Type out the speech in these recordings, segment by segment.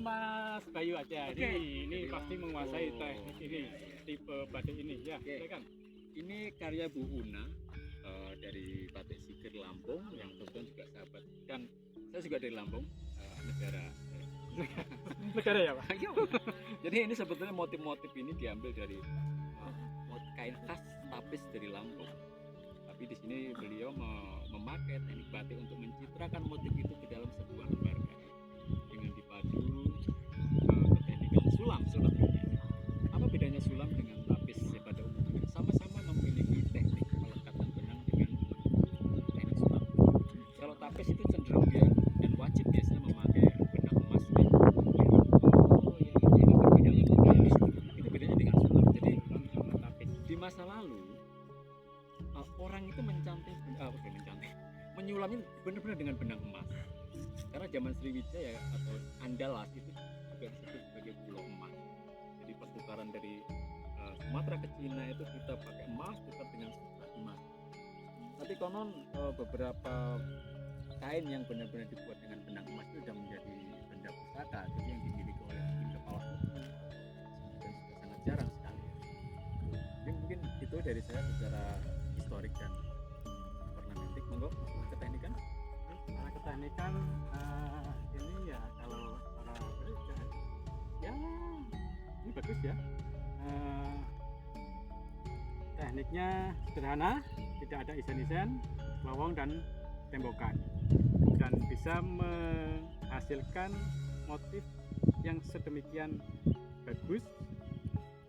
Mas Bayu aja. Oke. Ini pasti menguasai teknik ini, tipe batik ini ya. Oke. Silakan. Ini karya Bu Una dari Batik Sikir Lampung yang kebetulan juga sahabat, dan saya juga dari Lampung, negara. Negara ya, Pak. Jadi ini sebetulnya motif-motif ini diambil dari kain khas tapis dari Lampung. Tapi di sini beliau memakai teknik batik untuk mencitrakan motif itu ke dalam sebuah lembar kain dengan dipadu keteknikan sulam sebetulnya. Apa bedanya sulam dengan tapis pada umumnya? Sama-sama memiliki teknik melekatkan benang dengan teknik sulam. Kalau tapis itu cenderung dia dan wajib biasanya memakai benang emas dan itu bedanya dengan sulam. Jadi tapis di masa lalu orang itu menyulamnya benar-benar dengan benang emas. Karena zaman Sriwijaya atau Andalas itu juga disebut sebagai pulau emas. Jadi pertukaran dari Sumatera ke Cina itu kita pakai emas tukar dengan emas. Tapi konon beberapa kain yang benar-benar dibuat dengan benang emas itu sudah menjadi benda pusaka, jadi yang dimiliki oleh mungkin kepala suku dan sudah sangat jarang sekali. Jadi mungkin itu dari saya secara historik dan ornamentik. Monggo keteknikan. Cara keteknikan ini ya kalau para ya ini bagus ya. Tekniknya sederhana, tidak ada isen-isen, lowong dan tembokan, dan bisa menghasilkan motif yang sedemikian bagus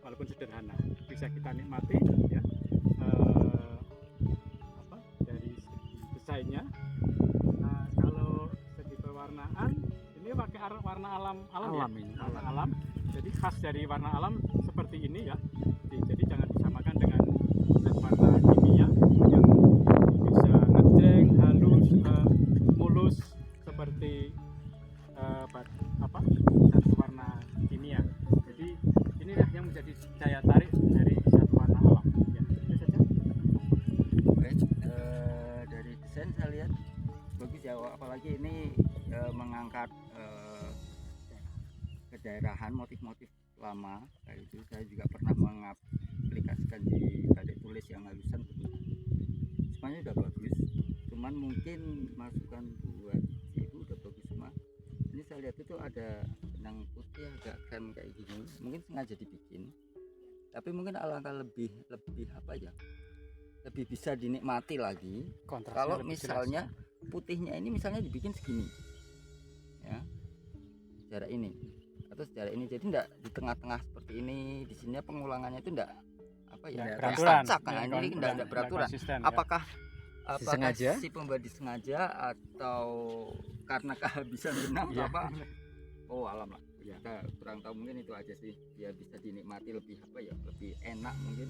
walaupun sederhana. Bisa kita nikmati ya, dari segi desainnya. Kalau segi pewarnaan ini pakai warna alam ini. warna alam. Jadi khas dari warna alam seperti ini ya. Jadi jangan disamakan dengan warna kimia yang bisa ngejreng, halus, mulus seperti satu warna kimia. Jadi inilah yang menjadi daya tarik dari satu warna alam. Ya, itu saja. Baik, dari desain saya lihat bagus ya, apalagi ini mengangkat kedaerahan, motif-motif lama. Kayak itu saya juga pernah mengaplikasikan di batik tulis yang halusan, semuanya udah bagus, cuman mungkin masukan buat ibu udah bagus semua. Ini saya lihat itu ada benang putih agak krem kayak gini, mungkin sengaja dibikin, tapi mungkin alangkah lebih apa ya, lebih bisa dinikmati lagi kalau misalnya putihnya ini misalnya dibikin segini ya, jarak ini atau sejarah ini, jadi enggak di tengah-tengah seperti ini. Di sini pengulangannya itu enggak apa ya, Peraturan. ini enggak beraturan. Apakah Disengaja? si pembuat disengaja atau karena kehabisan benang apa? Oh alam lah, Ya. kita kurang tahu, mungkin itu aja sih. Ya bisa dinikmati lebih apa ya, lebih enak mungkin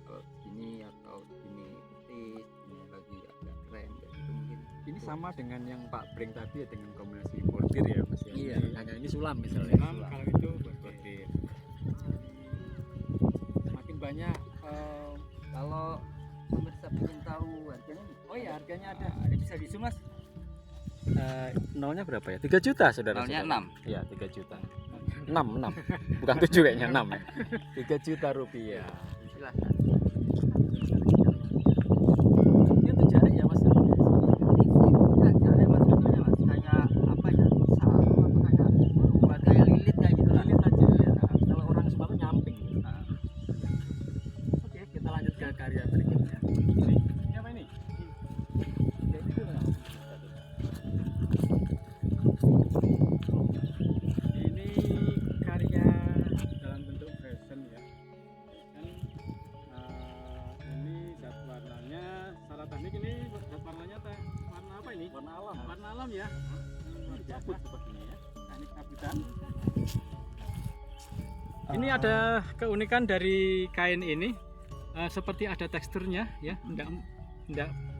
kalau ini atau ini putih, ini lagi agak krem kayak gitu mungkin. Ini sama dengan yang Pak Breng tadi ya, dengan kombinasi bordir ya Mas ya. Iya. Hanya ini sulam misalnya. Kalau itu Bordir. semakin banyak Kalau pemirsa ingin tahu harganya, oh ya harganya ada. ada bisa dihitung Mas. Nolnya berapa ya? 3 juta saudara. Nolnya 6. Iya 3 juta. 6 bukan 7 kayaknya 6 ya. 3 juta rupiah. Silahkan. Ini tuh jarik ya Mas. Bukan jarik Mas, sebetulnya Mas, kayak apa ya, sarung atau kayak lilit kayak gitu lah. Lilit aja ya. Kalau orang Sumatera nyamping. Nah, Oke, kita lanjut ke karya berikutnya. Ini apa ini? Jadi itu lah. Ini karya dalam bentuk fashion ya. Ini zat warnanya, secara teknik ini zat warnanya warna apa ini? Warna alam. Warna alam ya. Luar biasa sepertinya ya. Teknik kabutan. Ini ada keunikan dari kain ini, seperti ada teksturnya ya, enggak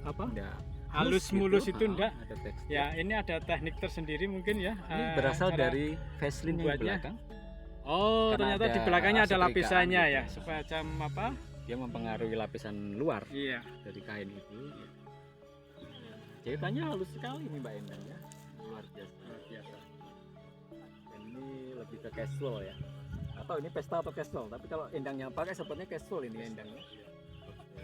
apa? Enggak Halus mulus itu enggak. Ada tekstur. Ya, ini ada teknik tersendiri mungkin ya. Ini berasal cara dari faceline yang membuatnya. belakang. Oh, Karena ternyata ada di belakangnya ada setrikaan lapisannya gitu. ya, semacam apa? Dia mempengaruhi lapisan luar Iya. dari kain itu. Jahitannya halus sekali nih Mbak Endang ya. Luar biasa. Luar biasa. lebih ke casual ya. Atau ini pesta atau casual, tapi kalau Endang yang pakai sepertinya casual ini Endangnya. Oke.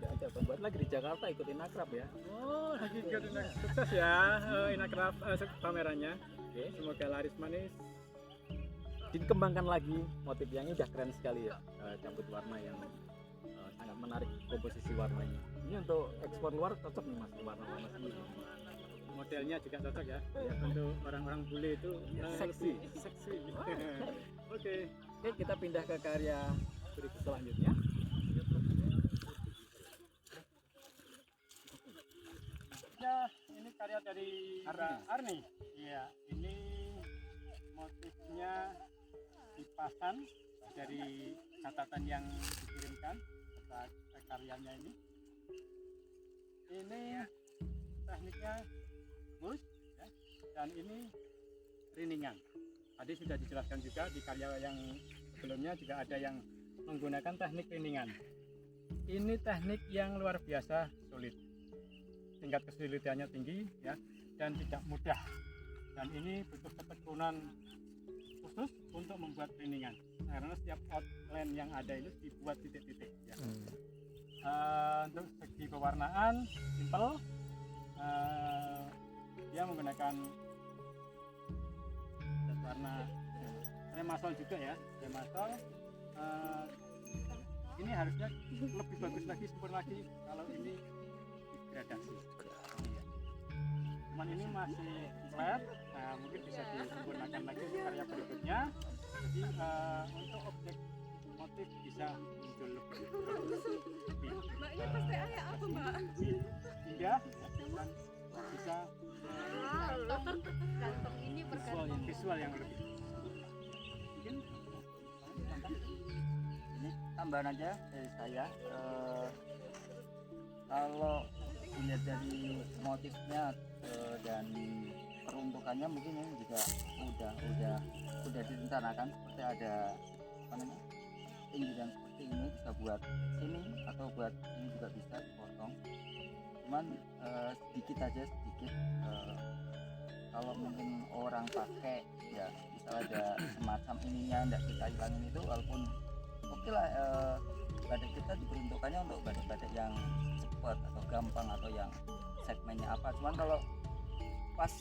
Ada pembuat lagi di Jakarta ikutin akrab ya. Oh, lagi sukses ya Inakraf pamerannya. Oke. Semoga laris manis. Dikembangkan lagi motif yang ini udah keren sekali ya, campur warna yang sangat menarik komposisi warnanya. Ini untuk ekspor luar cocok nih mas, warna-warna sendiri. Modelnya juga cocok ya, untuk orang-orang bule itu Seksi. seksi. Oke. Oke, kita pindah ke karya berikut selanjutnya. Ya, ini karya dari Mbak Arni. Iya, ini motifnya dipasang dari catatan yang dikirimkan serta karyanya ini. Ini tekniknya bus ya, dan ini riningan. Tadi sudah dijelaskan juga di karya yang sebelumnya juga ada yang menggunakan teknik riningan. Ini teknik yang luar biasa sulit. Tingkat kesulitannya tinggi ya dan tidak mudah. Dan ini butuh ketekunan khusus untuk membuat riningan. Karena setiap outline yang ada itu dibuat titik-titik ya. Untuk segi pewarnaan simple. Dia menggunakan warna remasol juga ya, remasol. Ini harusnya lebih bagus lagi, sempurna lagi kalau ini degradasi. Iya. Cuman ini masih flat, nah mungkin bisa disempurnakan lagi untuk karya berikutnya. Jadi untuk objek motif bisa muncul lebih Mbaknya pasti ayah apa mbak? indah dan bisa Kantong ini visual yang lebih mungkin Ini tambahan aja dari saya. Kalau dilihat dari motifnya dan peruntukannya mungkin ini juga udah direncanakan, seperti ada apa namanya pinggiran seperti ini bisa buat sini atau buat ini juga bisa dipotong. Cuman sedikit aja sedikit. Kalau mungkin orang pakai ya bisa ada semacam ininya tidak kita hilangin itu, walaupun oke lah, batik kita diperuntukannya untuk batik-batik yang cepat atau gampang atau yang segmennya apa. Cuman kalau pas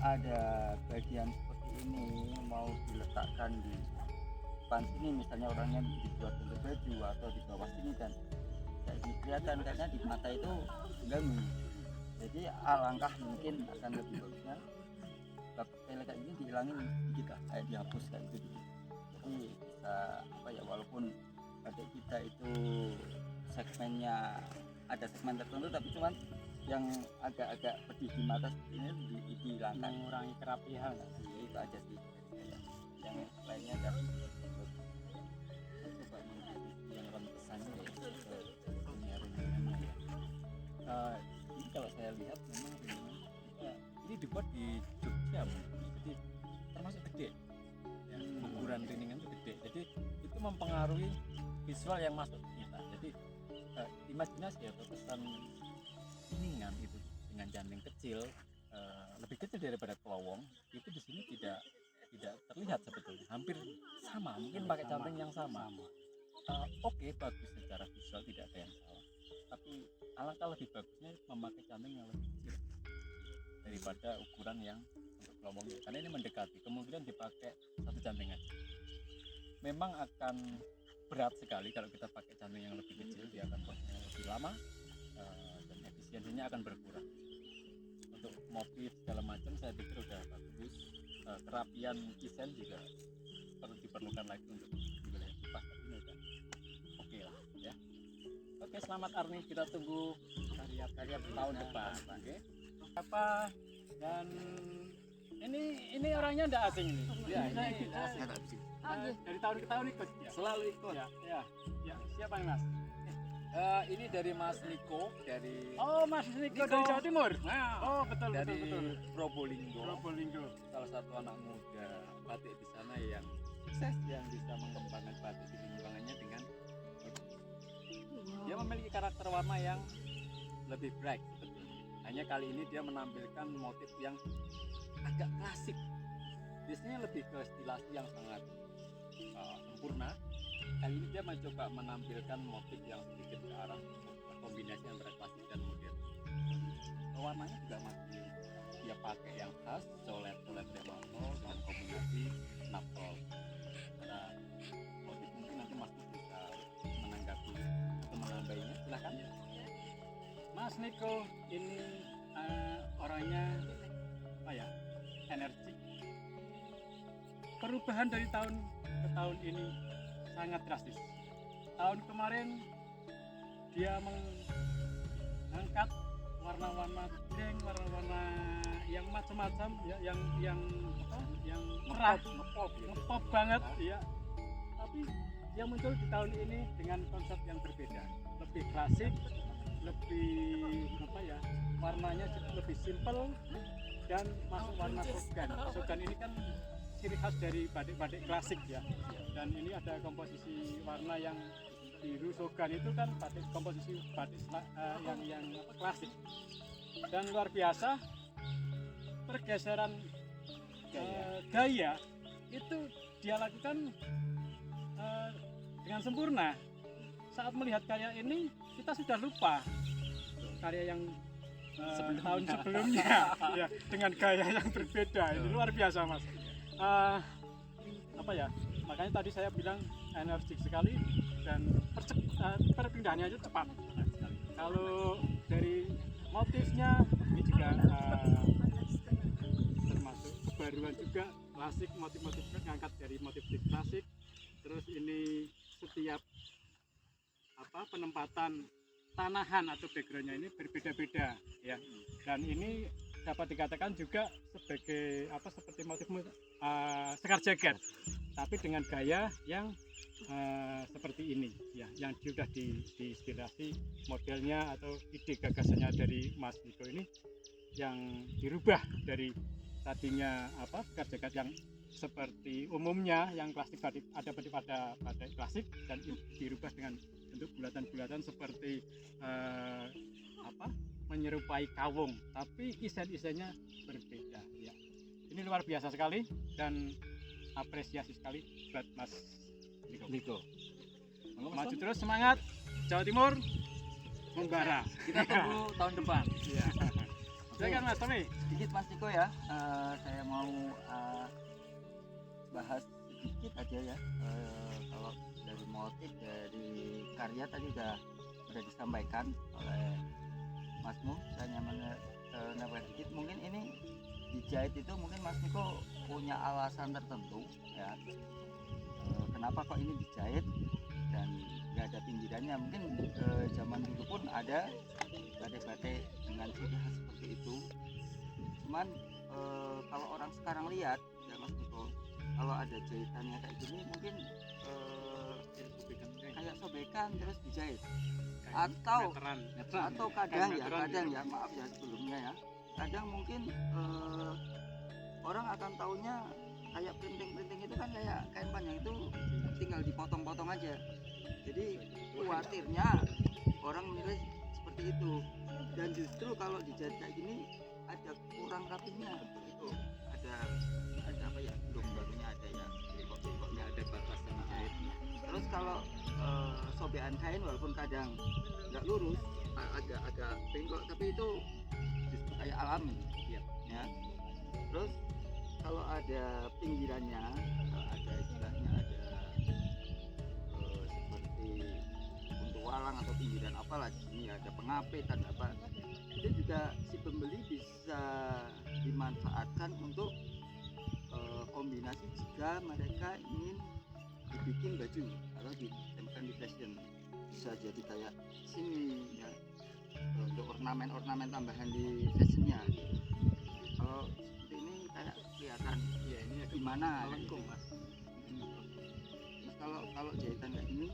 ada bagian seperti ini mau diletakkan di depan sini, misalnya orangnya dibuat untuk baju atau di bawah sini, dan kayak kelihatan kayaknya di mata itu mengganggu. Jadi alangkah mungkin akan lebih bagusnya batik kayak ini dihilangin dikit lah, kayak dihapus kayak gitu. Jadi bisa apa ya, walaupun batik kita itu segmennya ada segmen tertentu, tapi cuman yang agak-agak pedih di mata seperti ini dihilangkan, mengurangi kerapihan. jadi itu aja sih. Yang lainnya kan coba mengikuti yang rentesannya ya, punya ringannya ya. Ini kalau saya lihat memang Ini dibuat di Jogja, jadi termasuk gede. Ya, ukuran riningan itu gede, jadi itu mempengaruhi visual yang masuk ke kita. Jadi imajinasi atau kesan riningan itu dengan janting kecil, lebih kecil daripada kelowong, itu di sini tidak terlihat sebetulnya, hampir sama, mungkin pakai janting yang sama. Oke, bagus secara visual, tidak ada yang salah, tapi alangkah lebih bagusnya memakai janting yang lebih kecil daripada ukuran yang untuk kelowongnya, karena ini mendekati. Kemudian dipakai satu janting aja, memang akan berat sekali kalau kita pakai janting yang lebih kecil. Dia akan prosesnya lebih lama, dan efisiensinya akan berkurang. Untuk motif segala macam saya pikir udah bagus. Kerapian desain juga perlu diperlukan lagi untuk di wilayah kipas, tapi ini udah oke lah ya. Oke, selamat Arni, kita tunggu karya-karya tahun depan. Oke. Apa dan ini orangnya ndak asing ini. Ya, ini asing. dari tahun ke tahun ikut ya. Selalu ikut. Ya. Siapa nih Mas? Ini dari Mas Niko dari Oh, Mas Niko dari Jawa Timur. Nah, Oh, betul dari betul. Probolinggo. Probolinggo. Salah satu anak muda batik di sana yang sukses, yang bisa mengembangkan batik di lingkungannya dengan dia memiliki karakter warna yang lebih bright sebetulnya. Hanya kali ini dia menampilkan motif yang agak klasik biasanya lebih ke stilasi yang sangat sempurna. Kali ini dia mencoba menampilkan motif yang sedikit ke arah kombinasi antara klasik dan modern. Warnanya juga masih dia pakai yang khas, colet-colet remoto dan kombinasi naptol. Karena motif mungkin nanti Mas bisa menanggapi atau menambahinya, silakan. Mas Niko ini orangnya apa ya, energik. Perubahan dari tahun ke tahun ini sangat drastis. Tahun kemarin dia mengangkat warna-warna jreng, warna-warna yang macam-macam ya, yang apa, yang cerah, ngepop banget ya. Tapi dia muncul di tahun ini dengan konsep yang berbeda, lebih klasik, lebih apa ya, warnanya lebih simple dan masuk warna sogan. Sogan ini kan ciri khas dari batik-batik klasik ya. Dan ini ada komposisi warna yang biru sogan, itu kan batik komposisi batik yang apa, klasik. Dan luar biasa pergeseran gaya itu dia lakukan dengan sempurna. Saat melihat karya ini kita sudah lupa karya yang tahun sebelumnya ya, dengan gaya yang berbeda. Ini luar biasa Mas. Apa ya, makanya tadi saya bilang energik sekali dan perpindahannya itu cepat. Kalau dari motifnya ini juga termasuk kebaruan juga, klasik, motif-motifnya diangkat dari motif klasik. Terus ini setiap apa, penempatan tanahan atau backgroundnya ini berbeda-beda ya, dan ini dapat dikatakan juga sebagai apa, seperti motif sekar jagat, tapi dengan gaya yang seperti ini ya, yang sudah diinspirasi modelnya atau ide gagasannya dari Mas Niko ini, yang dirubah dari tadinya apa, sekar jagat yang seperti umumnya yang klasik, batik ada batik klasik, dan dirubah dengan bentuk bulatan-bulatan seperti apa, menyerupai kawung, tapi isen-isennya berbeda ya. Ini luar biasa sekali dan apresiasi sekali buat Mas Niko. Maju terus, semangat, Jawa Timur membara. Kita tunggu tahun depan. Ya. Silakan Mas Tommy. Sedikit Mas Niko ya, saya mau bahas sedikit aja ya. Kalau dari motif, dari karya tadi udah disampaikan oleh Masmu. Saya hanya menambah sedikit, mungkin ini dijahit itu mungkin Mas Niko punya alasan tertentu ya, kenapa kok ini dijahit dan nggak ada pinggirannya. Mungkin zaman dulu pun ada batik-batik dengan ciri khas seperti itu, cuman kalau orang sekarang lihat ya Mas Niko, kalau ada jahitannya kayak gini mungkin kayak sobekan terus dijahit, atau kadang ya, maaf ya sebelumnya ya, kadang mungkin orang akan taunya kayak printing itu kan kayak kain panjang itu tinggal dipotong-potong aja, jadi khawatirnya orang menilai seperti itu. Dan justru kalau dijahit kayak gini ada kurang rapinya itu, ada apa ya, belum barunya ada ya, bengkok-bengkoknya, ada batasan jahitnya. Terus kalau sobekan kain walaupun kadang nggak lurus, agak bengkok, tapi itu justru kayak alami ya. Terus kalau ada pinggirannya, ada istilahnya, ada seperti untuk walang atau pinggiran apalah di sini, ada pengapit dan apa, itu juga si pembeli bisa dimanfaatkan untuk kombinasi jika mereka ingin dibikin baju atau ditempelkan di fashion. Bisa jadi kayak sini ya, untuk ornamen tambahan di fashionnya. Kalau seperti ini kayak kelihatan ya, ini gimana melengkung Mas. Terus kalau jahitan kayak gini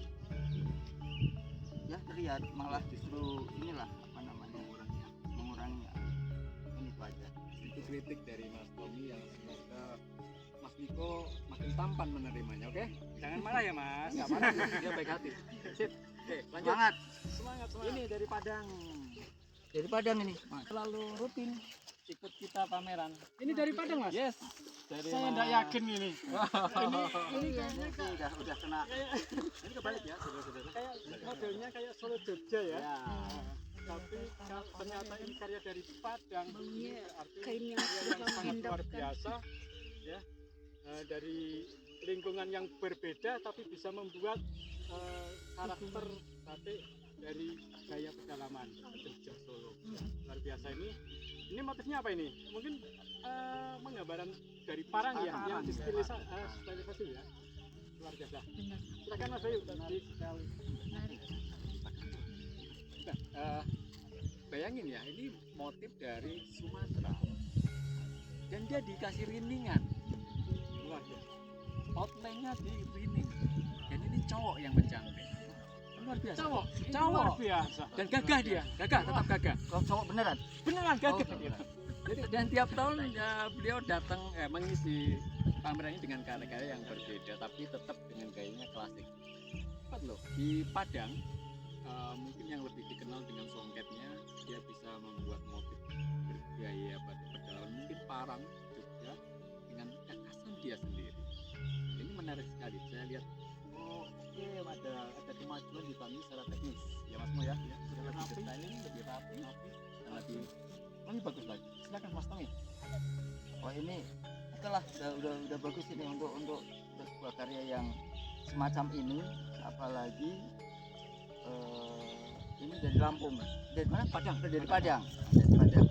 ya terlihat malah justru inilah apa namanya, mengurangi ya. Ini itu aja. Itu kritik dari Mas Tommy yang semoga Mas Niko makin tampan menerimanya. Oke? Jangan marah ya Mas. Nggak marah, dia baik hati. Sip. Oke, lanjut. Semangat. Semangat. Ini dari Padang. Dari Padang ini Mas. Selalu rutin ikut kita pameran. Ini dari Padang, Mas? Yes. Dari Saya Mas- enggak yakin ini. Ini kayaknya udah kena. Ini kebalik ya, saudara-saudara. kayak modelnya kayak Solo Jogja ya. Ya. Tapi ternyata ini karya dari Padang. Baunya Berarti kainnya karya yang sudah sangat luar mengendapkan. biasa ya. Dari lingkungan yang berbeda tapi bisa membuat karakter batik dari gaya pedalaman Jogja Solo. Luar biasa ini. Ini motifnya apa ini? Mungkin penggambaran dari parang ya, yang stilisasi ya. Luar biasa. Benar. Silakan Mas Bayu. Menarik sekali. Menarik. Nah, bayangin ya, ini motif dari Sumatera dan dia dikasih riningan, Luar biasa. outline-nya di rining, dan ini cowok yang mencantik, luar biasa. Cowok. Cowok. Luar biasa. Dan gagah dia, tetap gagah, Kalau cowok beneran. beneran gagah. Oh, beneran. Jadi dan tiap tahun beliau datang mengisi pameran ini dengan karya-karya yang berbeda, tapi tetap dengan gayanya klasik. Cepat loh, di Padang mungkin yang lebih dikenal dengan songketnya, dia bisa membuat motif bergaya batik pedalaman, mungkin parang Jogja dengan kekasan dia sendiri. Ini menarik sekali. Saya lihat, oh oke, ada kemajuan di kami secara teknis, ya Mas Mo ya, sudah lebih Rapi. detailing, lebih rapi, dan lebih bagus lagi. Silakan Mas Tommy. Wah ini itulah udah bagus ini untuk sebuah karya yang semacam ini, apalagi ini dari Lampung, dari mana? Padang. Dari Padang. Dari Padang.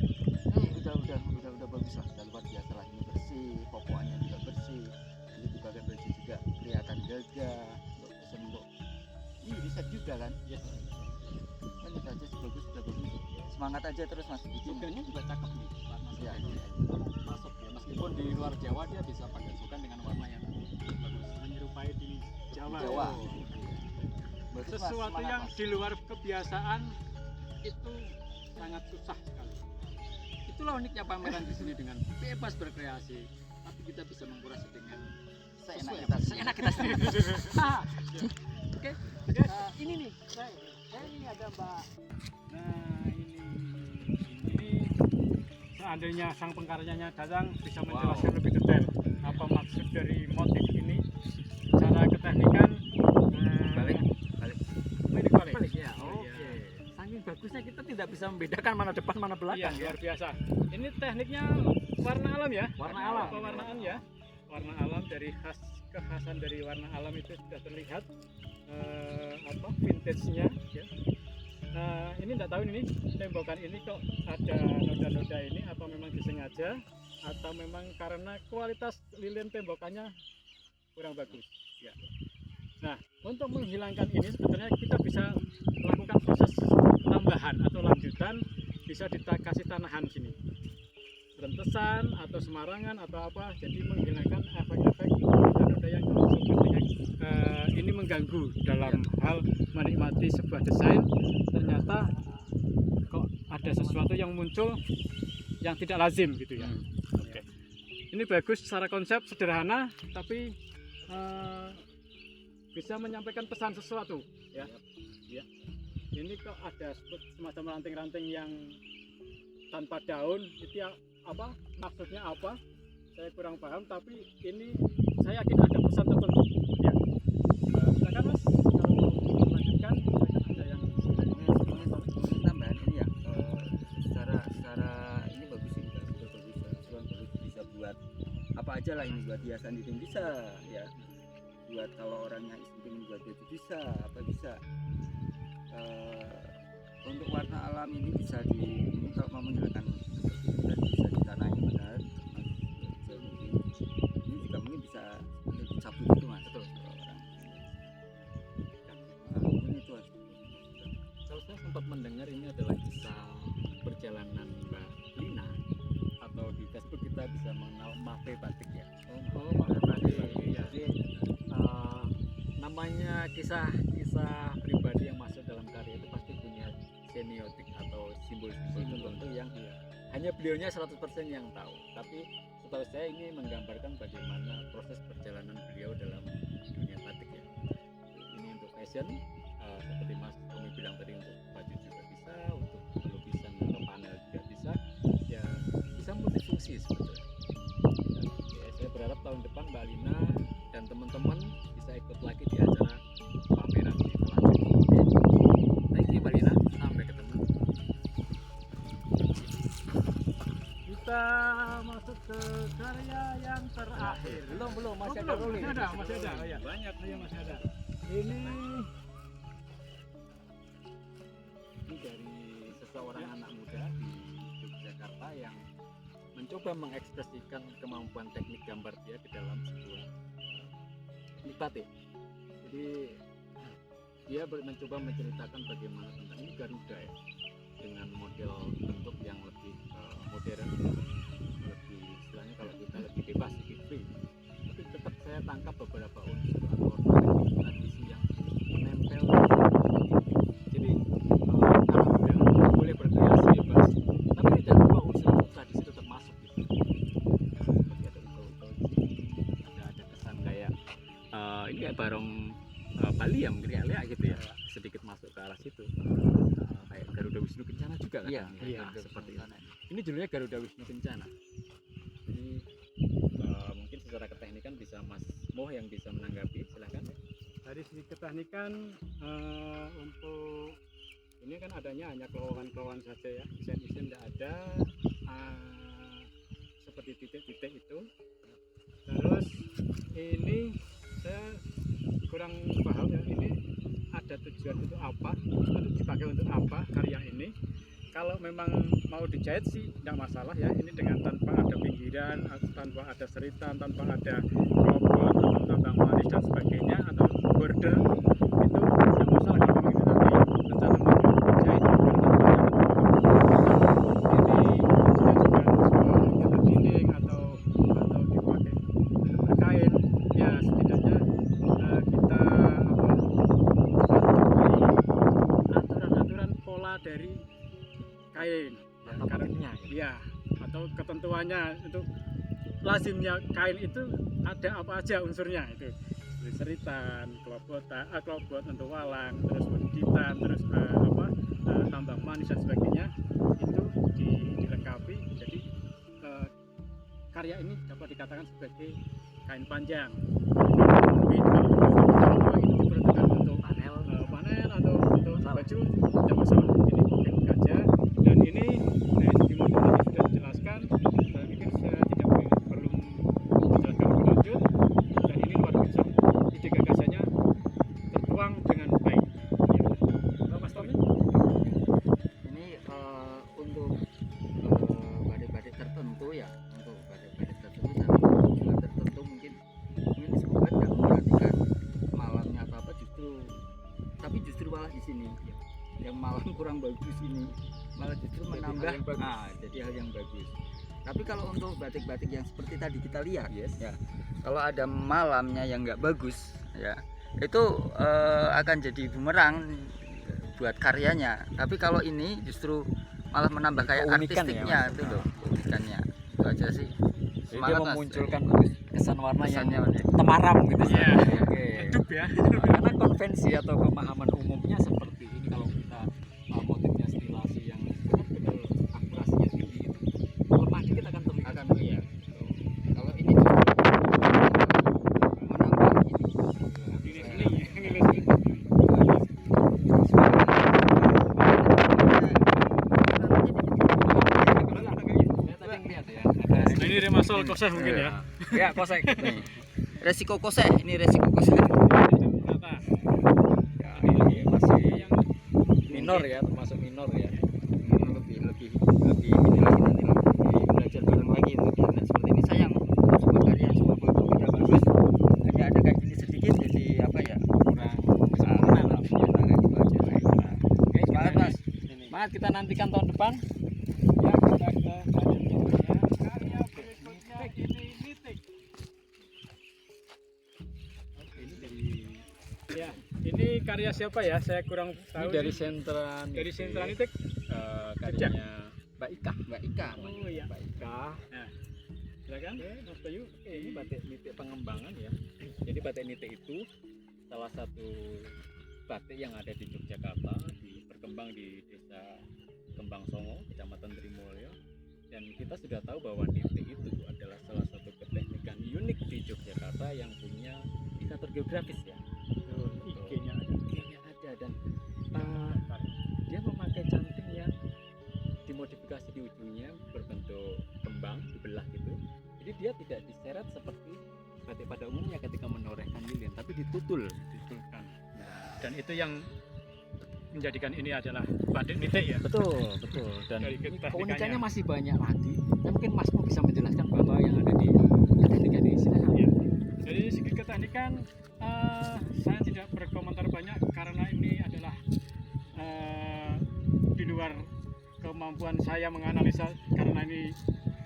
Ini udah bagus lah, udah luar biasa lah. Ini bersih, pokokannya juga bersih. Ini dipakai baju juga kelihatan gagah. Untuk pesen untuk ini bisa juga kan? Yes. Ini saja bagus, sudah bagus. Semangat aja terus Mas bikin. Sugengnya juga cakep nih, warna Iya, sugengnya. iya. Masuk ya, meskipun di luar Jawa dia bisa pakai sugan dengan warna yang bagus. Menyerupai di Jawa. Jawa. Bagus, Mas. Sesuatu Semangat, yang Mas. di luar kebiasaan itu sangat susah sekali. Itulah uniknya pameran di sini, dengan bebas berkreasi, tapi kita bisa mengkurasi dengan Seenak kita sendiri. Oke. Ini nih, ini ada Mbak. Nah ini seandainya sang pengkaryanya datang bisa menjelaskan lebih detail apa maksud dari motif ini, cara keteknikan. Balik. Ini balik. Balik ya. Oke. Saking bagusnya kita tidak bisa membedakan mana depan mana Iya, belakang ya. luar biasa. Ini tekniknya warna alam ya? Warna alam. Pewarnaan ya. Warna alam dari kekhasan dari warna alam itu sudah terlihat vintage-nya ya. Ini enggak tahu ini tembokan ini kok ada noda-noda ini apa memang disengaja atau memang karena kualitas lilin tembokannya kurang bagus ya. Nah, untuk menghilangkan ini sebetulnya kita bisa melakukan proses tambahan atau lanjutan, bisa dikasih tanahan sini, rentesan atau semarangan atau apa, jadi menghilangkan efek-efek noda-noda yang sepertinya ini mengganggu dalam hal menikmati sebuah desain. Ternyata kok ada sesuatu yang muncul yang tidak lazim gitu ya. Oke. Ini bagus secara konsep, sederhana tapi bisa menyampaikan pesan sesuatu ya. Ya. Ini kok ada semacam ranting-ranting yang tanpa daun, itu ya, apa maksudnya apa? Saya kurang paham, tapi ini saya yakin ada pesan tertentu. Ya. Silakan Mas, kalau mau melanjutkan ada yang Mungkin tambahan ini ya, secara ini bagus sih, udah bagus, keseruan bagus, bisa buat apa aja lah, ini buat hiasan itu bisa ya, buat kalau orangnya ingin buat baju bisa, apa bisa. Untuk warna alam ini bisa ini kalau mau menghilangkan bisa ditanami benar, ini juga mungkin bisa cabut itu Mas. Betul. Ini itu aja. Kalau saya sempat mendengar ini adalah kisah perjalanan Mbak Lina, atau di Facebook kita bisa mengenal Mape Batik ya. Mape Batik. Iya. Jadi namanya kisah pribadi yang masuk dalam karya itu pasti punya semiotik atau simbol-simbol tertentu yang hanya beliaunya 100% yang tahu. Tapi setahu saya ini menggambarkan bagaimana proses perjalanan beliau dalam dunia batik ya. Ini untuk fashion, seperti Mas Tommy bilang tadi, untuk baju juga bisa, untuk lukisan atau panel juga bisa. Ya bisa bisa multifungsi sebetulnya. Ya, saya berharap tahun depan Mbak Lina dan teman-teman bisa ikut lagi di acara pameran ini selanjutnya. Thank you Mbak Lina, sampai ketemu. Kita masuk ke karya yang terakhir. Belum, masih Oh, ada belum, rolling. masih ada. Oh, ya. Banyak. Iya, masih ada. Ini Dari seseorang anak muda di Yogyakarta yang mencoba mengekspresikan kemampuan teknik gambar dia ke dalam sebuah batik. Jadi dia mencoba menceritakan bagaimana tentang ini Garuda ya, dengan model bentuk yang lebih modern, lebih istilahnya kalau kita lebih bebas, lebih free. Tapi tetap saya tangkap beberapa unsur atau ornamen tradisi yang menempel. Jadi anak muda boleh berkreasi bebas, tapi jangan lupa unsur tradisi tetap masuk gitu. Seperti ada ugal-ugal di sini, ada kesan kayak ini kayak barong Bali ya, mungkin lihat gitu ya, sedikit masuk ke arah situ. Kayak Garuda Wisnu Kencana juga kan? Iya, Ya, seperti itu. Ini judulnya Garuda Wisnu Kencana. Jadi mungkin secara keteknikan bisa Mas Moh yang bisa menanggapi, silakan. dari segi keteknikan untuk ini kan adanya hanya kelowongan-kelowongan saja ya, desain-desain tidak ada seperti titik-titik itu. Terus ini saya kurang paham ya, ini ada tujuan untuk apa, untuk dipakai untuk apa karya ini. Kalau memang mau dijahit sih tidak masalah ya, ini dengan tanpa ada pinggiran, tanpa ada seritan, tanpa ada robot atau tambang manis dan sebagainya, atau border, itu tidak masalah kalau memang itu nanti rencana mau dijahit. Ini juga dinding atau dipakai berkain, ya setidaknya kita aturan-aturan pola dari kain Atau pakainya gitu. ya, atau ketentuannya untuk lazimnya kain itu ada apa aja unsurnya itu, seperti seritan, klobot untuk walang, terus peditan, terus tambang manis dan sebagainya, itu dilengkapi. Jadi karya ini dapat dikatakan sebagai kain panjang. Tapi kalau ini diperuntukkan untuk panel atau untuk baju, tidak masalah. Ini oke aja. Dan ini dari segi modelnya sudah dijelaskan. Saya pikir saya tidak perlu menjelaskan lebih lanjut. Dan ini luar biasa. Ide gagasannya tertuang dengan baik. Ya. Kalau Mas Tommy? Ini untuk batik-batik tertentu ya, untuk batik-batik tertentu dan tujuan tertentu mungkin semoga tidak memperhatikan malamnya atau apa, tapi justru malah di sini yang malam kurang bagus ini malah justru menambah jadi hal yang bagus. Tapi kalau untuk batik-batik yang seperti tadi kita lihat, ya, kalau ada malamnya yang nggak bagus, ya itu akan jadi bumerang buat karyanya. Tapi kalau ini justru malah menambah kayak Keunikan artistiknya ya, Mas. itu loh, keunikannya. Itu aja sih. Jadi dia Semangat, Mas. memunculkan kesan warna yang Kesannya, temaram gitu Iya. Oke. Hidup ya. Karena konvensi atau pemahaman umumnya seperti ini, kalau kita motifnya stilasi yang benar-benar akurasinya tinggi itu lemah dikit akan terlihat. akan lihat. Kalau ini justru menambah ini. Nah, ini remasol koseh mungkin ya. Ya, kosek. Nih, resiko koseh, ini resiko koseh. Ternyata. Ya, ini masih Yang minor ya, termasuk minor ya. lebih ini lagi, nanti lebih belajar bareng lagi untuk diangkat seperti ini. Sayang sebuah karya, sebuah foto tidak bagus, hanya ada kayak gini sedikit, jadi apa ya, kurang kesempurnaan lah. Ya, kayak gitu aja. Oke, Semangat, Mas. Semangat, kita nantikan tahun depan. ya, kita ke karya berikutnya, ini nitik. Ini dari Ya, ini karya siapa ya? Saya kurang tahu. dari nih. sentra Dari sentra nitik. karyanya Mbak Ika. Mbak Ika. Oh iya. Mbak Ika. Silakan, Mas Bayu. Ini batik nitik pengembangan ya. Jadi batik nitik itu salah satu batik yang ada di Yogyakarta, berkembang di desa Kembang Songo, Kecamatan Trimulyo. Dan kita sudah tahu bahwa nitik itu adalah salah satu keteknikan unik di Yogyakarta yang punya indikator geografis ya. IG-nya ada. IG-nya ada dan dia memakai canting yang dimodifikasi di ujungnya berbentuk kembang dibelah gitu. Jadi dia tidak diseret seperti batik pada umumnya ketika menorehkan lilin, tapi ditutul. Ditutulkan. Dan itu yang menjadikan ini adalah batik nitik ya. Betul, betul. Dan Dari teknikanya. keunikannya masih banyak lagi. Dan mungkin Mas Mo bisa menjelaskan bahwa yang ada di teknika di sini. Ya. Dari segi keteknikan saya tidak berkomentar banyak karena ini adalah di luar kemampuan saya menganalisa karena ini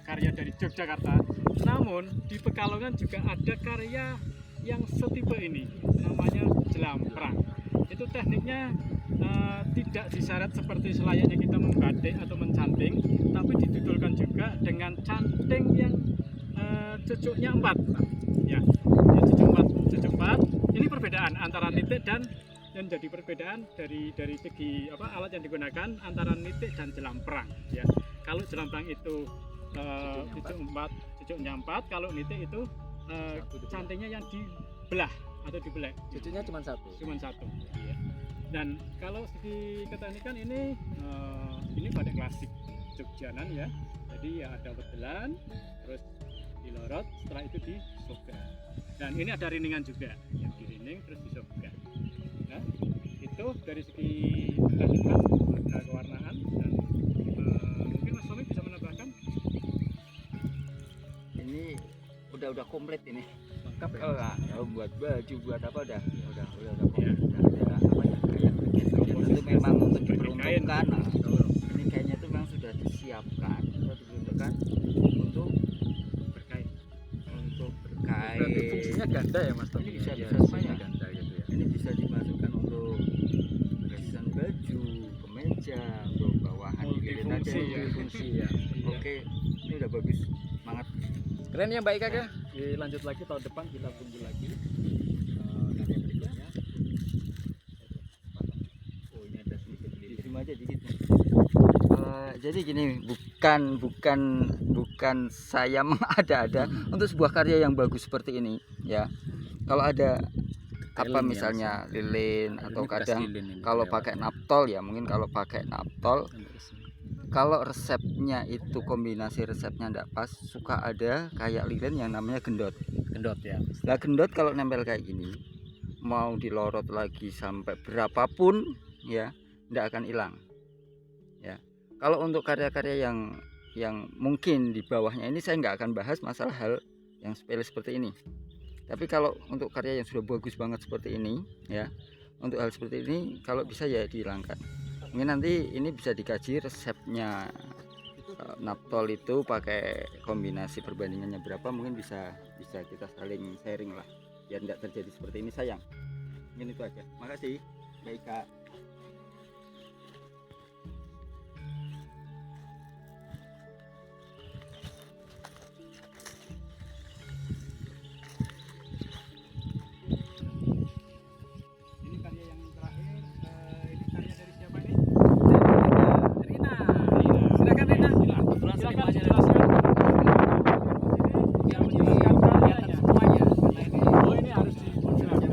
karya dari Yogyakarta. Namun di Pekalongan juga ada karya yang setipe ini, namanya jelamprang. Itu tekniknya tidak diseret seperti selayaknya kita membatik atau mencanting, tapi ditutulkan juga dengan canting yang cucuknya 4. Ya, cucuk 4. Ini perbedaan antara nitik dan jadi perbedaan dari segi alat yang digunakan antara nitik dan jelamprang. Ya, kalau jelamprang itu cucuknya 4, kalau nitik itu cantingnya yang dibelah atau dibelek. Cucunya cuma satu. Ya. Dan kalau segi keteknikan ini batik klasik Jogjanan ya. Jadi ya ada wedelan, terus dilorot, setelah itu disoga. Dan ini ada riningan juga, yang dirining terus disoga. Nah, itu dari segi keteknikan, ada kewarnaan dan mungkin Mas Tommy bisa menambahkan. Ini udah komplit ini. Lengkap ya. Buat baju, buat apa udah Ya. komplit. Udah ada apa ya? Kayak itu memang untuk diperuntukkan. Ini kayaknya itu memang sudah disiapkan, untuk Berkait. berkait. Berarti fungsinya ganda ya Mas Tom? Ini bisa Ya, semuanya. ganda gitu ya. Ini bisa dimasukkan untuk hiasan baju, kemeja, untuk bawahan dililit aja. Multifungsi ya. Fungsi ya. Oke, ini udah bagus, semangat. Keren ya Mbak Ika ya. Lanjut lagi tahun depan kita tunggu lagi karya berikutnya. Oh, ini ada sedikit di sini aja dikit. Jadi gini, bukan saya mengada-ada untuk sebuah karya yang bagus seperti ini ya. Kalau ada apa Lilin ya, misalnya lilin atau Ini bekas kadang lilin ini, kalau kelewatan. pakai naptol ya, mungkin kalau pakai naptol, kalau resepnya itu kombinasi resepnya enggak pas, suka ada kayak lilin yang namanya gendot. Gendot ya. Lah gendot kalau nempel kayak gini, mau dilorot lagi sampai berapapun ya, enggak akan hilang. Ya. Kalau untuk karya-karya yang mungkin di bawahnya ini saya nggak akan bahas masalah hal yang sepele seperti ini. Tapi kalau untuk karya yang sudah bagus banget seperti ini ya, untuk hal seperti ini kalau bisa ya dihilangkan. Mungkin nanti ini bisa dikaji resepnya naptol itu pakai kombinasi perbandingannya berapa, mungkin bisa kita saling sharing lah biar tidak terjadi seperti ini, sayang. Mungkin itu aja. Makasih. Baik Kak. Ini karya yang terakhir. Ini karya dari siapa ini? Rina. Silakan Rina. Kebetulan Silakan semuanya jelaskan. yang menjelaskan kelihatan semuanya. Karena ini Oh, ini harus dijelaskan.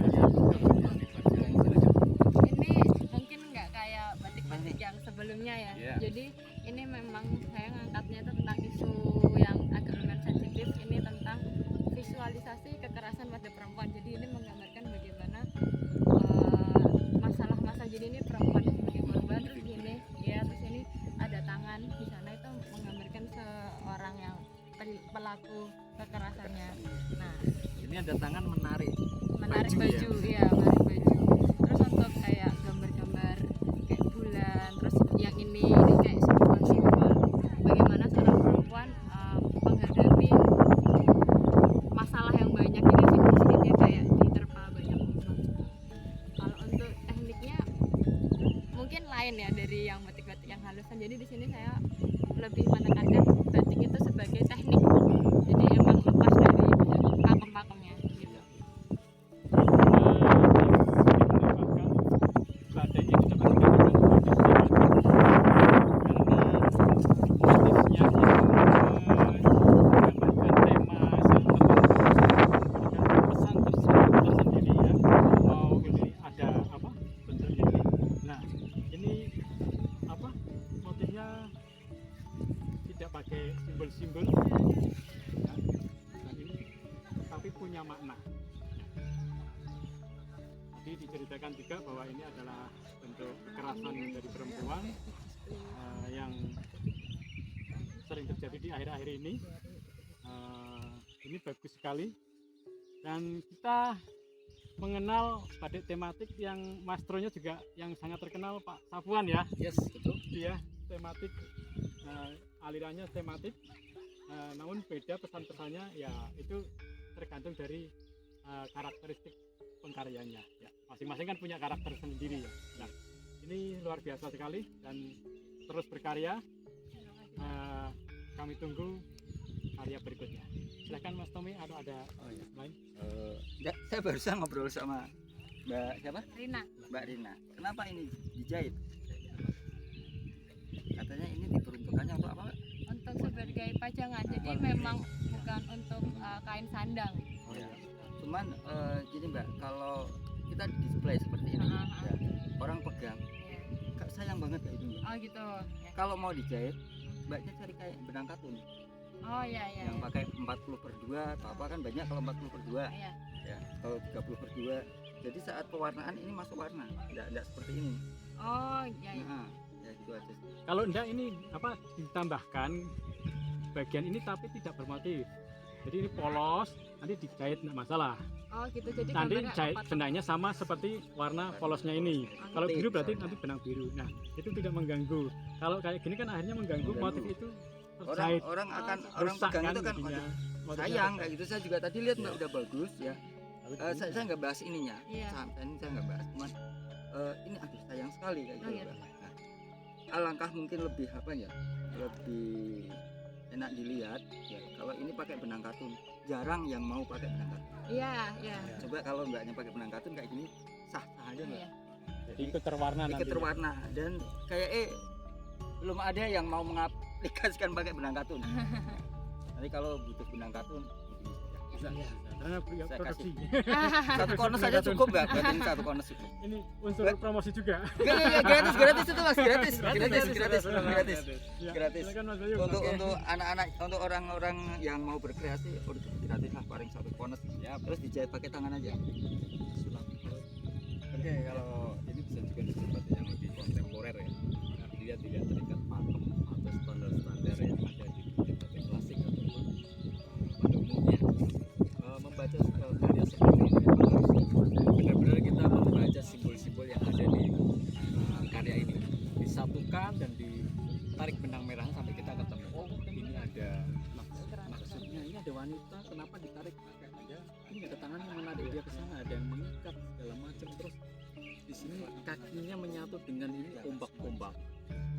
Ini mungkin nggak kayak batik-batik yang sebelumnya ya. Iya. Jadi ini memang saya ngangkatnya itu tentang isu yang agak lumayan sensitif. Ini tentang visualisasi kekerasan pada perempuan. Jadi ini menggambarkan bagaimana masalah-masalah jadi ini perempuan sebagai korban. Terus gini, ya terus ini ada tangan di sana itu menggambarkan seorang yang pelaku kekerasannya. Nah, ini ada tangan menarik menarik Baju ya? baju, iya menarik baju. Terus untuk kayak gambar-gambar kayak bulan, terus yang ini kayak simbol-simbol bagaimana seorang perempuan menghadapi masalah yang banyak. Ini sih di sini dia kayak diterpa banyak unsur. Kalau untuk tekniknya mungkin lain ya dari yang batik-batik yang halusan. Jadi di sini saya lebih menekankan batik itu sebagai teknik. Jadi emang lepas dari pakem-pakemnya gitu. Batik ini dapat dikatakan karena motifnya tadi diceritakan juga bahwa ini adalah bentuk kekerasan dari perempuan yang sering terjadi di akhir-akhir ini. Ini bagus sekali, dan kita mengenal batik tematik yang mastronya juga yang sangat terkenal, Pak Safuan ya. Yes, betul. Dia tematik, alirannya tematik, namun beda pesan-pesannya ya itu tergantung dari karakteristik pengkaryanya ya. Masing-masing kan punya karakter sendiri ya. Nah, ini luar biasa sekali dan terus berkarya. Kami tunggu karya berikutnya. Silahkan Mas Tommy, atau ada lain? Enggak, saya barusan ngobrol sama Mbak siapa? Rina. Mbak Rina. Kenapa ini dijahit? Katanya ini diperuntukannya untuk apa, Mbak? Untuk sebagai pajangan, jadi memang bukan untuk kain sandang. Oh ya. Cuman gini Mbak, kalau kita di display seperti ini, ya, orang pegang, Iya. sayang banget kayak itu Mbak. Oh gitu. Ya. Kalau mau dijahit, Mbaknya cari kayak benang katun Oh iya iya. yang pakai 40/2 atau apa, kan banyak kalau 40/2 Iya. ya, kalau 30/2. Jadi saat pewarnaan ini masuk warna, enggak seperti ini. Oh iya iya. Nah, ya gitu aja. Kalau enggak ini apa ditambahkan bagian ini tapi tidak bermotif. Jadi ini polos, nanti dijahit enggak masalah. Oh gitu. Jadi Nanti gambarnya jahit apa tuh? benangnya sama seperti warna polosnya ini. Kalau biru berarti nanti benang biru. Nah, itu tidak mengganggu. Kalau kayak gini kan akhirnya mengganggu motif itu terjahit. Orang akan Oh, orang Rusak pegang itu kan jadinya. waduh, Motifnya sayang rusak. kayak gitu. Saya juga tadi lihat Mbak udah bagus ya. Saya nggak bahas ininya. Iya. Ini saya nggak bahas, cuman ini aduh sayang sekali kayak Oh, gitu. iya. Mbak. Nah, alangkah mungkin lebih apa ya? Lebih enak dilihat ya kalau ini pakai benang katun. Jarang yang mau pakai benang katun. Iya iya. Coba kalau Mbaknya pakai benang katun kayak gini sah-sah aja Mbak. Iya. Jadi ikut terwarna Ikut nanti. terwarna dan kayak belum ada yang mau mengaplikasikan pakai benang katun. Nanti kalau butuh benang katun bisa. Karena punya Saya produksi. Satu kones saja cukup Mbak, buat ini satu kones cukup. Ini unsur promosi juga. Enggak, gratis itu Mas, gratis. Ya, Gratis. silakan Mas Bayu. Untuk anak-anak, untuk orang-orang yang mau berkreasi, gratis lah paling satu kones. Ya, terus dijahit pakai tangan aja. Oke, kalau ini bisa juga disebut yang lebih kontemporer ya. Nah, dia tidak terikat pakem atau standar-standar yang ada di batik klasik ataupun pada umumnya. Membaca karya seperti ini memang harus benar-benar kita membaca simbol-simbol yang ada di karya ini, disatukan dan ditarik benang merahnya sampai kita ketemu. Oh, ini ada maksudnya, ini ada wanita, kenapa ditarik pakai ada ini, ada tangannya menarik dia ke sana, ada yang mengikat segala macam, terus di sini kakinya menyatu dengan ini ombak-ombak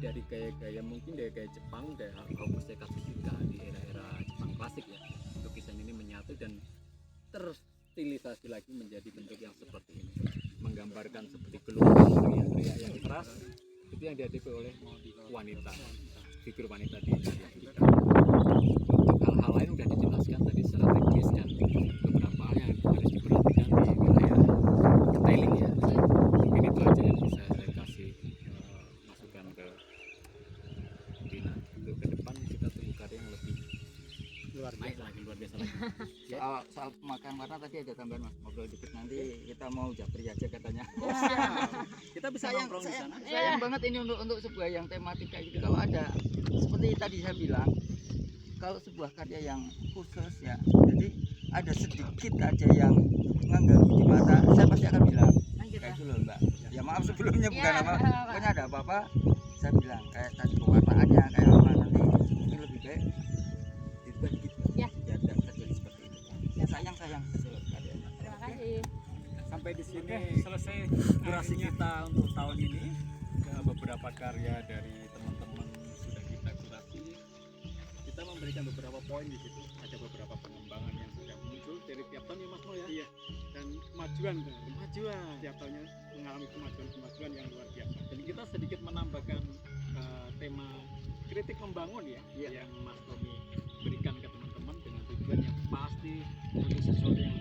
dari gaya-gaya mungkin dari gaya Jepang, gaya Hokusai Katsushika di era-era Jepang klasik ya. Lukisan ini menyatu dan terstilisasi lagi menjadi bentuk yang seperti ini, menggambarkan seperti gelombang teriak-teriak yang keras itu yang dihadapi oleh wanita, figur wanita di Afrika. Untuk hal-hal lain sudah dijelaskan tadi secara teknis dan beberapa hal yang harus diperhatikan di wilayah detailing ya. Mungkin itu aja yang bisa saya kasih masukan ke Dina. Untuk ke depan kita tunggu karya yang lebih luar biasa lagi. Soal pemakaian warna tadi ada tambahan Mas, ngobrol dikit nanti kita mau japri aja katanya. Kita bisa sayang, nongkrong di sana. sayang banget ini untuk sebuah yang tematik kayak gitu. Kalau ada seperti tadi saya bilang, kalau sebuah karya yang khusus ya, jadi ada sedikit aja yang mengganggu di mata, saya pasti akan bilang kayak gitu loh Mbak. Ya maaf sebelumnya bukan apa, pokoknya ada apa-apa saya bilang kayak tadi pewarnaannya kayak apa, nanti mungkin lebih baik diubah dikit Ya. ya tidak terjadi seperti itu. Sayang gitu loh karyanya. Terima kasih. Sampai di sini Oke, selesai durasi akhirnya. kita untuk tahun ini. Beberapa karya dari teman-teman sudah kita kurasi. Kita memberikan beberapa poin di situ. Ada beberapa pengembangan yang sudah muncul dari tiap tahun ya Mas Mo ya. Iya, dan kemajuan tiap tahunnya mengalami kemajuan yang luar biasa. Dan kita sedikit menambahkan tema kritik membangun ya, yang Mas Tommy berikan ke teman-teman dengan tujuan yang pasti untuk sesuatu yang